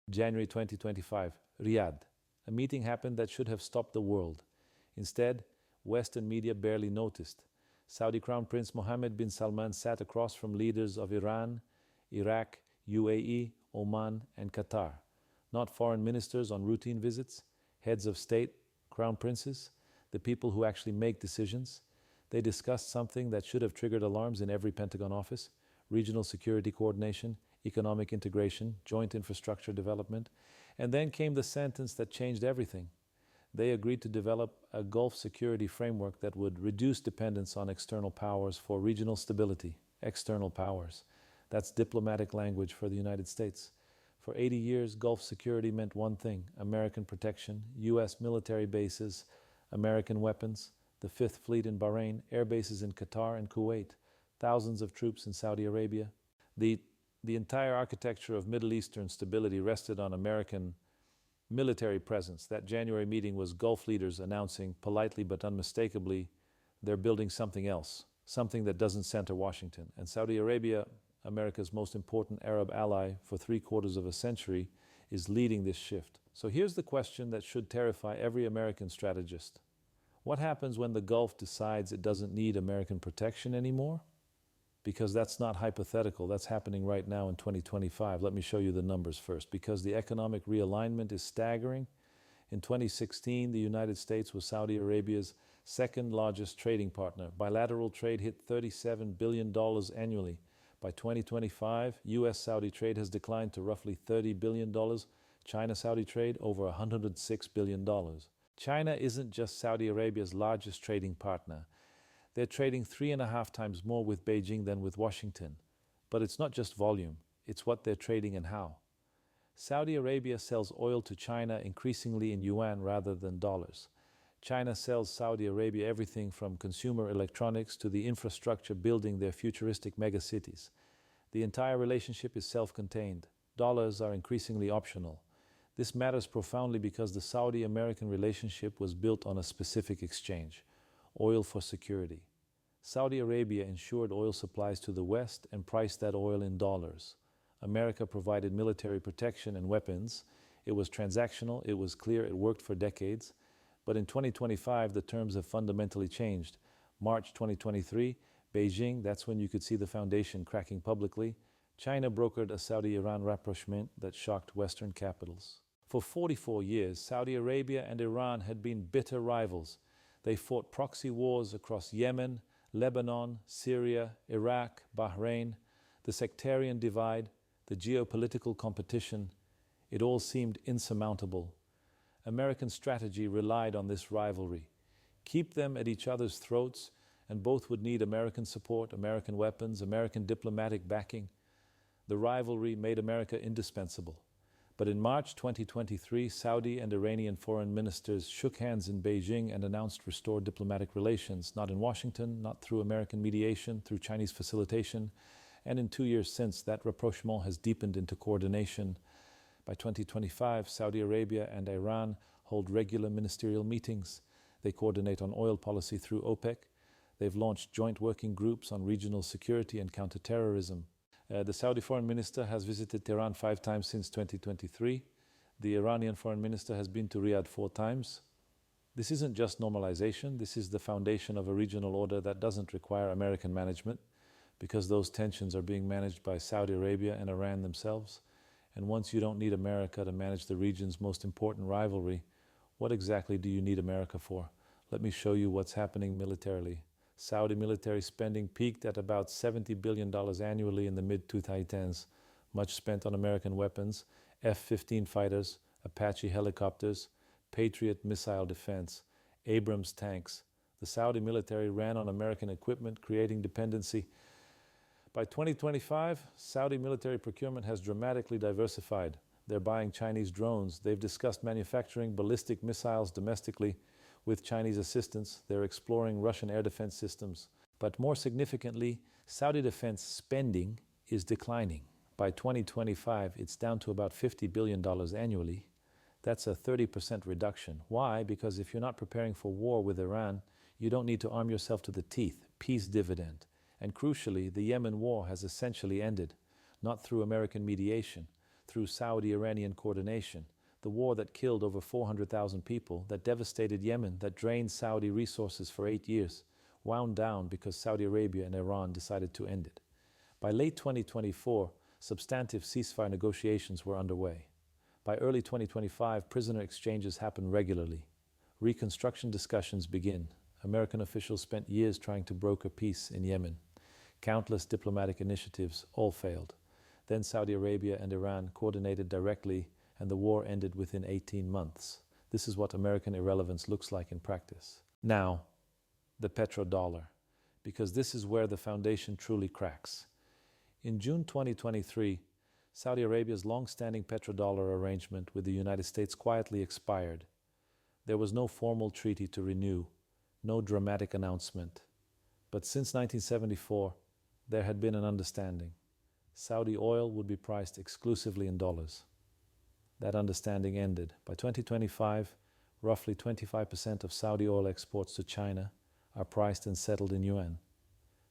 January 2025, Riyadh. A meeting happened that should have stopped the world. Instead, Western media barely noticed. Saudi Crown Prince Mohammed bin Salman sat across from leaders of Iran, Iraq, UAE, Oman, and Qatar. Not foreign ministers on routine visits, heads of state, crown princes, the people who actually make decisions. They discussed something that should have triggered alarms in every Pentagon office: regional security coordination, economic integration, joint infrastructure development. And then came the sentence that changed everything. They agreed to develop a Gulf security framework that would reduce dependence on external powers for regional stability. External powers. That's diplomatic language for the United States. For 80 years, Gulf security meant one thing: American protection, U.S. military bases, American weapons, the Fifth Fleet in Bahrain, air bases in Qatar and Kuwait, thousands of troops in Saudi Arabia. The entire architecture of Middle Eastern stability rested on American military presence. That January meeting was Gulf leaders announcing, politely but unmistakably, they're building something else, something that doesn't center Washington. And Saudi Arabia, America's most important Arab ally for 3/4 of a century, is leading this shift. So here's the question that should terrify every American strategist. What happens when the Gulf decides it doesn't need American protection anymore? Because that's not hypothetical, that's happening right now in 2025. Let me show you the numbers first, because the economic realignment is staggering. In 2016, the United States was Saudi Arabia's second largest trading partner. Bilateral trade hit $37 billion annually. By 2025, U.S.-Saudi trade has declined to roughly $30 billion. China-Saudi trade over $106 billion. China isn't just Saudi Arabia's largest trading partner. They're trading 3.5 times more with Beijing than with Washington. But it's not just volume, it's what they're trading and how. Saudi Arabia sells oil to China increasingly in yuan rather than dollars. China sells Saudi Arabia everything from consumer electronics to the infrastructure building their futuristic megacities. The entire relationship is self-contained. Dollars are increasingly optional. This matters profoundly because the Saudi-American relationship was built on a specific exchange: oil for security. Saudi Arabia ensured oil supplies to the West and priced that oil in dollars. America provided military protection and weapons. It was transactional, it was clear, it worked for decades. But in 2025, the terms have fundamentally changed. March 2023, Beijing, that's when you could see the foundation cracking publicly. China brokered a Saudi-Iran rapprochement that shocked Western capitals. For 44 years, Saudi Arabia and Iran had been bitter rivals. They fought proxy wars across Yemen, Lebanon, Syria, Iraq, Bahrain. The sectarian divide, the geopolitical competition, it all seemed insurmountable. American strategy relied on this rivalry. Keep them at each other's throats, and both would need American support, American weapons, American diplomatic backing. The rivalry made America indispensable. But in March 2023, Saudi and Iranian foreign ministers shook hands in Beijing and announced restored diplomatic relations, not in Washington, not through American mediation, through Chinese facilitation. And in 2 years since, that rapprochement has deepened into coordination. By 2025, Saudi Arabia and Iran hold regular ministerial meetings. They coordinate on oil policy through OPEC. They've launched joint working groups on regional security and counterterrorism. The Saudi foreign minister has visited Tehran 5 times since 2023. The Iranian foreign minister has been to Riyadh 4 times. This isn't just normalization, this is the foundation of a regional order that doesn't require American management, because those tensions are being managed by Saudi Arabia and Iran themselves. And once you don't need America to manage the region's most important rivalry, what exactly do you need America for? Let me show you what's happening militarily. Saudi military spending peaked at about $70 billion annually in the mid-2010s, much spent on American weapons, F-15 fighters, Apache helicopters, Patriot missile defense, Abrams tanks. The Saudi military ran on American equipment, creating dependency. By 2025, Saudi military procurement has dramatically diversified. They're buying Chinese drones. They've discussed manufacturing ballistic missiles domestically. With Chinese assistance, they're exploring Russian air defense systems. But more significantly, Saudi defense spending is declining. By 2025, it's down to about $50 billion annually. That's a 30% reduction. Why? Because if you're not preparing for war with Iran, you don't need to arm yourself to the teeth. Peace dividend. And crucially, the Yemen war has essentially ended, not through American mediation, through Saudi-Iranian coordination. The war that killed over 400,000 people, that devastated Yemen, that drained Saudi resources for 8 years, wound down because Saudi Arabia and Iran decided to end it. By late 2024, substantive ceasefire negotiations were underway. By early 2025, prisoner exchanges happen regularly. Reconstruction discussions begin. American officials spent years trying to broker peace in Yemen. Countless diplomatic initiatives all failed. Then Saudi Arabia and Iran coordinated directly, and the war ended within 18 months. This is what American irrelevance looks like in practice. Now, the petrodollar, because this is where the foundation truly cracks. In June 2023, Saudi Arabia's long-standing petrodollar arrangement with the United States quietly expired. There was no formal treaty to renew, no dramatic announcement. But since 1974, there had been an understanding. Saudi oil would be priced exclusively in dollars. That understanding ended. By 2025, roughly 25% of Saudi oil exports to China are priced and settled in yuan.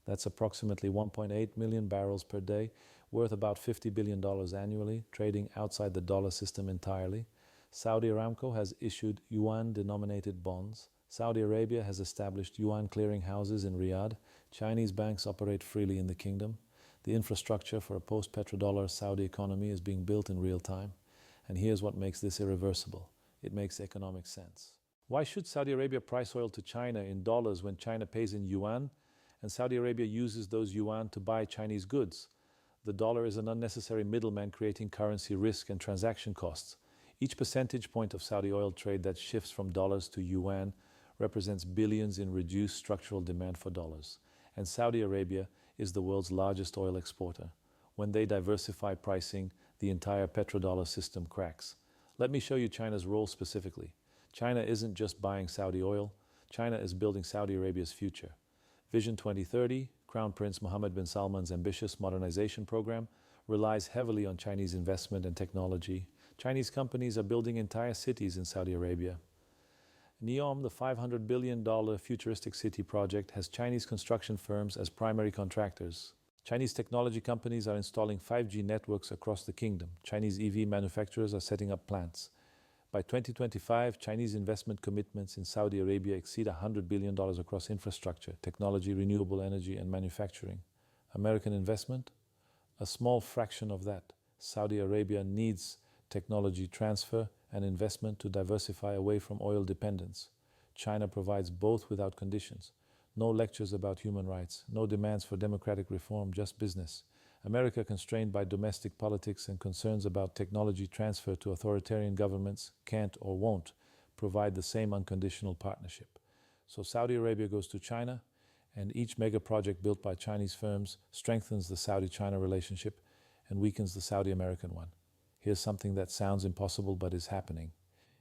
That's approximately 1.8 million barrels per day, worth about $50 billion annually, trading outside the dollar system entirely. Saudi Aramco has issued yuan-denominated bonds. Saudi Arabia has established yuan clearing houses in Riyadh. Chinese banks operate freely in the kingdom. The infrastructure for a post-petrodollar Saudi economy is being built in real time. And here's what makes this irreversible. It makes economic sense. Why should Saudi Arabia price oil to China in dollars when China pays in yuan, and Saudi Arabia uses those yuan to buy Chinese goods? The dollar is an unnecessary middleman creating currency risk and transaction costs. Each percentage point of Saudi oil trade that shifts from dollars to yuan represents billions in reduced structural demand for dollars. And Saudi Arabia is the world's largest oil exporter. When they diversify pricing, the entire petrodollar system cracks. Let me show you China's role specifically. China isn't just buying Saudi oil. China is building Saudi Arabia's future. Vision 2030, Crown Prince Mohammed bin Salman's ambitious modernization program, relies heavily on Chinese investment and technology. Chinese companies are building entire cities in Saudi Arabia. NEOM, the $500 billion futuristic city project, has Chinese construction firms as primary contractors. Chinese technology companies are installing 5G networks across the kingdom. Chinese EV manufacturers are setting up plants. By 2025, Chinese investment commitments in Saudi Arabia exceed $100 billion across infrastructure, technology, renewable energy, and manufacturing. American investment? A small fraction of that. Saudi Arabia needs technology transfer and investment to diversify away from oil dependence. China provides both without conditions. No lectures about human rights, no demands for democratic reform, just business. America, constrained by domestic politics and concerns about technology transfer to authoritarian governments, can't or won't provide the same unconditional partnership. So Saudi Arabia goes to China, and each mega project built by Chinese firms strengthens the Saudi-China relationship and weakens the Saudi-American one. Here's something that sounds impossible but is happening.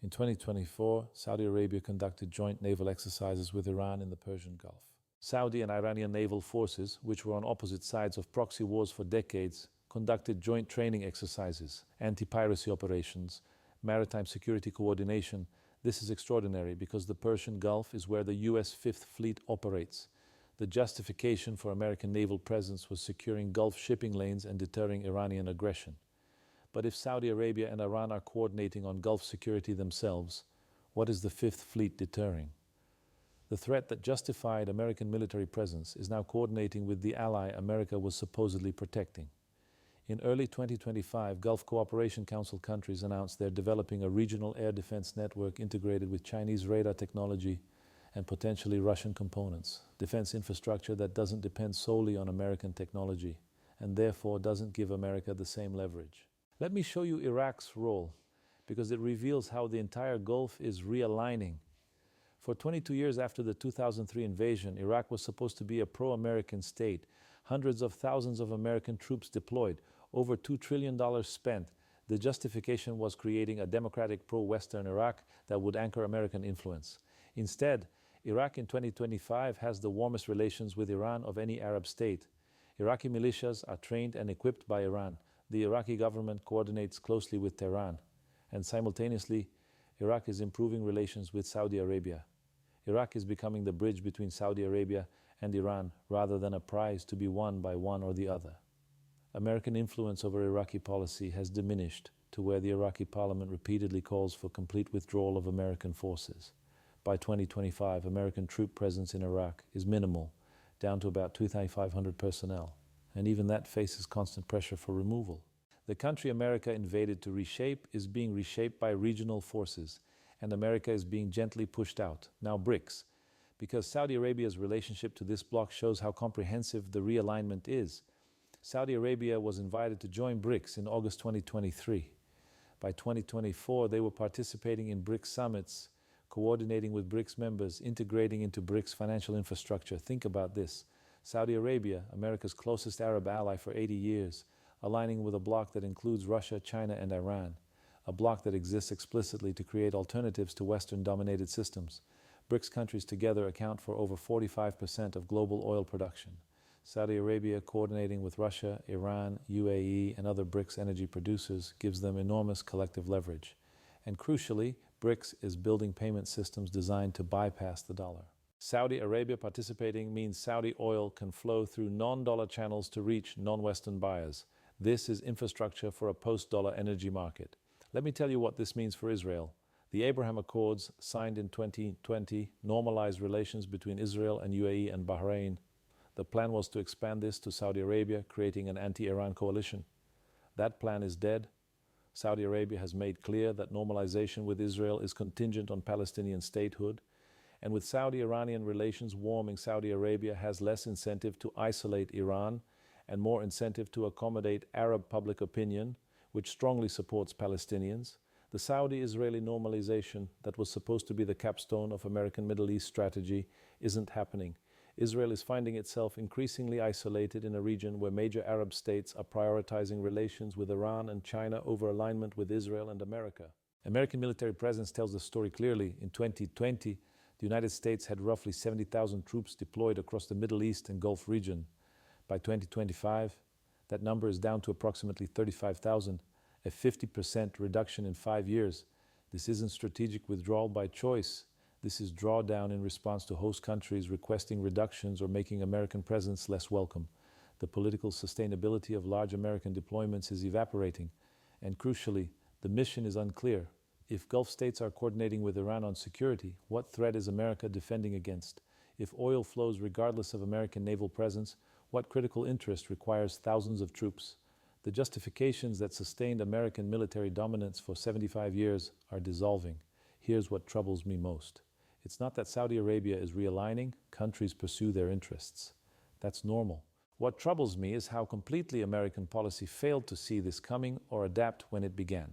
In 2024, Saudi Arabia conducted joint naval exercises with Iran in the Persian Gulf. Saudi and Iranian naval forces, which were on opposite sides of proxy wars for decades, conducted joint training exercises, anti-piracy operations, maritime security coordination. This is extraordinary because the Persian Gulf is where the U.S. Fifth Fleet operates. The justification for American naval presence was securing Gulf shipping lanes and deterring Iranian aggression. But if Saudi Arabia and Iran are coordinating on Gulf security themselves, what is the Fifth Fleet deterring? The threat that justified American military presence is now coordinating with the ally America was supposedly protecting. In early 2025, Gulf Cooperation Council countries announced they're developing a regional air defense network integrated with Chinese radar technology and potentially Russian components. Defense infrastructure that doesn't depend solely on American technology and therefore doesn't give America the same leverage. Let me show you Iraq's role, because it reveals how the entire Gulf is realigning. For 22 years after the 2003 invasion, Iraq was supposed to be a pro-American state. Hundreds of thousands of American troops deployed, over $2 trillion spent. The justification was creating a democratic pro-Western Iraq that would anchor American influence. Instead, Iraq in 2025 has the warmest relations with Iran of any Arab state. Iraqi militias are trained and equipped by Iran. The Iraqi government coordinates closely with Tehran, and simultaneously, Iraq is improving relations with Saudi Arabia. Iraq is becoming the bridge between Saudi Arabia and Iran rather than a prize to be won by one or the other. American influence over Iraqi policy has diminished to where the Iraqi parliament repeatedly calls for complete withdrawal of American forces. By 2025, American troop presence in Iraq is minimal, down to about 2,500 personnel, and even that faces constant pressure for removal. The country America invaded to reshape is being reshaped by regional forces, and America is being gently pushed out, now BRICS, because Saudi Arabia's relationship to this bloc shows how comprehensive the realignment is. Saudi Arabia was invited to join BRICS in August 2023. By 2024, they were participating in BRICS summits, coordinating with BRICS members, integrating into BRICS financial infrastructure. Think about this. Saudi Arabia, America's closest Arab ally for 80 years, aligning with a bloc that includes Russia, China, and Iran, a bloc that exists explicitly to create alternatives to Western-dominated systems. BRICS countries together account for over 45% of global oil production. Saudi Arabia, coordinating with Russia, Iran, UAE, and other BRICS energy producers, gives them enormous collective leverage. And crucially, BRICS is building payment systems designed to bypass the dollar. Saudi Arabia participating means Saudi oil can flow through non-dollar channels to reach non-Western buyers. This is infrastructure for a post-dollar energy market. Let me tell you what this means for Israel. The Abraham Accords, signed in 2020, normalized relations between Israel and UAE and Bahrain. The plan was to expand this to Saudi Arabia, creating an anti-Iran coalition. That plan is dead. Saudi Arabia has made clear that normalization with Israel is contingent on Palestinian statehood, and with Saudi-Iranian relations warming, Saudi Arabia has less incentive to isolate Iran and more incentive to accommodate Arab public opinion, which strongly supports Palestinians. The Saudi-Israeli normalization that was supposed to be the capstone of American Middle East strategy isn't happening. Israel is finding itself increasingly isolated in a region where major Arab states are prioritizing relations with Iran and China over alignment with Israel and America. American military presence tells the story clearly. In 2020, the United States had roughly 70,000 troops deployed across the Middle East and Gulf region. By 2025, that number is down to approximately 35,000, a 50% reduction in 5 years. This isn't strategic withdrawal by choice. This is drawdown in response to host countries requesting reductions or making American presence less welcome. The political sustainability of large American deployments is evaporating, and crucially, the mission is unclear. If Gulf states are coordinating with Iran on security, what threat is America defending against? If oil flows regardless of American naval presence, what critical interest requires thousands of troops? The justifications that sustained American military dominance for 75 years are dissolving. Here's what troubles me most. It's not that Saudi Arabia is realigning, countries pursue their interests. That's normal. What troubles me is how completely American policy failed to see this coming or adapt when it began.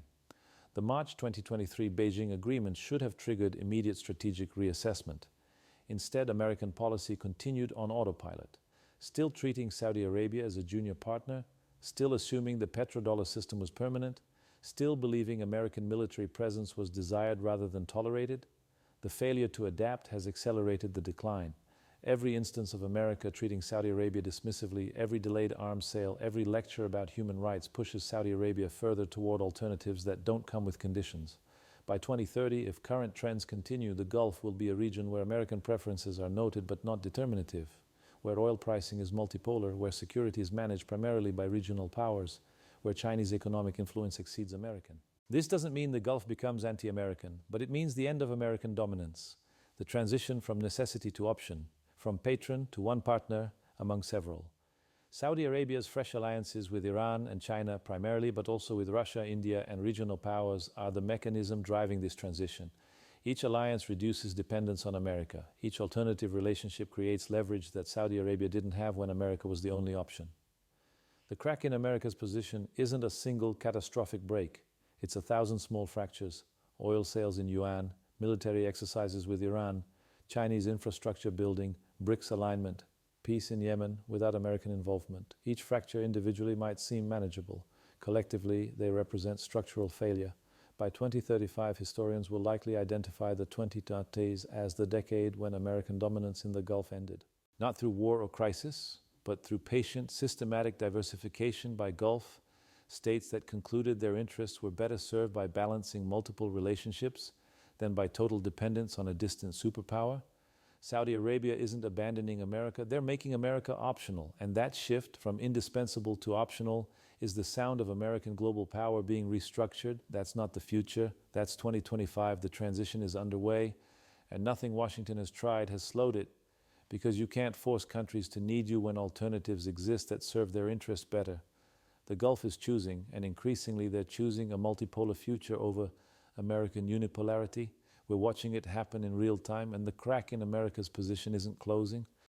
The March 2023 Beijing Agreement should have triggered immediate strategic reassessment. Instead, American policy continued on autopilot, still treating Saudi Arabia as a junior partner, still assuming the petrodollar system was permanent, still believing American military presence was desired rather than tolerated. The failure to adapt has accelerated the decline. Every instance of America treating Saudi Arabia dismissively, every delayed arms sale, every lecture about human rights pushes Saudi Arabia further toward alternatives that don't come with conditions. By 2030, if current trends continue, the Gulf will be a region where American preferences are noted but not determinative, where oil pricing is multipolar, where security is managed primarily by regional powers, where Chinese economic influence exceeds American. This doesn't mean the Gulf becomes anti-American, but it means the end of American dominance, the transition from necessity to option, from patron to one partner among several. Saudi Arabia's fresh alliances with Iran and China primarily, but also with Russia, India, and regional powers are the mechanism driving this transition. Each alliance reduces dependence on America. Each alternative relationship creates leverage that Saudi Arabia didn't have when America was the only option. The crack in America's position isn't a single catastrophic break. It's 1,000 small fractures: oil sales in yuan, military exercises with Iran, Chinese infrastructure building, BRICS alignment, peace in Yemen without American involvement. Each fracture individually might seem manageable. Collectively, they represent structural failure. By 2035, historians will likely identify the 2010s as the decade when American dominance in the Gulf ended. Not through war or crisis, but through patient, systematic diversification by Gulf states that concluded their interests were better served by balancing multiple relationships than by total dependence on a distant superpower. Saudi Arabia isn't abandoning America, they're making America optional. And that shift from indispensable to optional is the sound of American global power being restructured. That's not the future. That's 2025. The transition is underway. And nothing Washington has tried has slowed it, because you can't force countries to need you when alternatives exist that serve their interests better. The Gulf is choosing, and increasingly they're choosing, a multipolar future over American unipolarity. We're watching it happen in real time, and the crack in America's position isn't closing.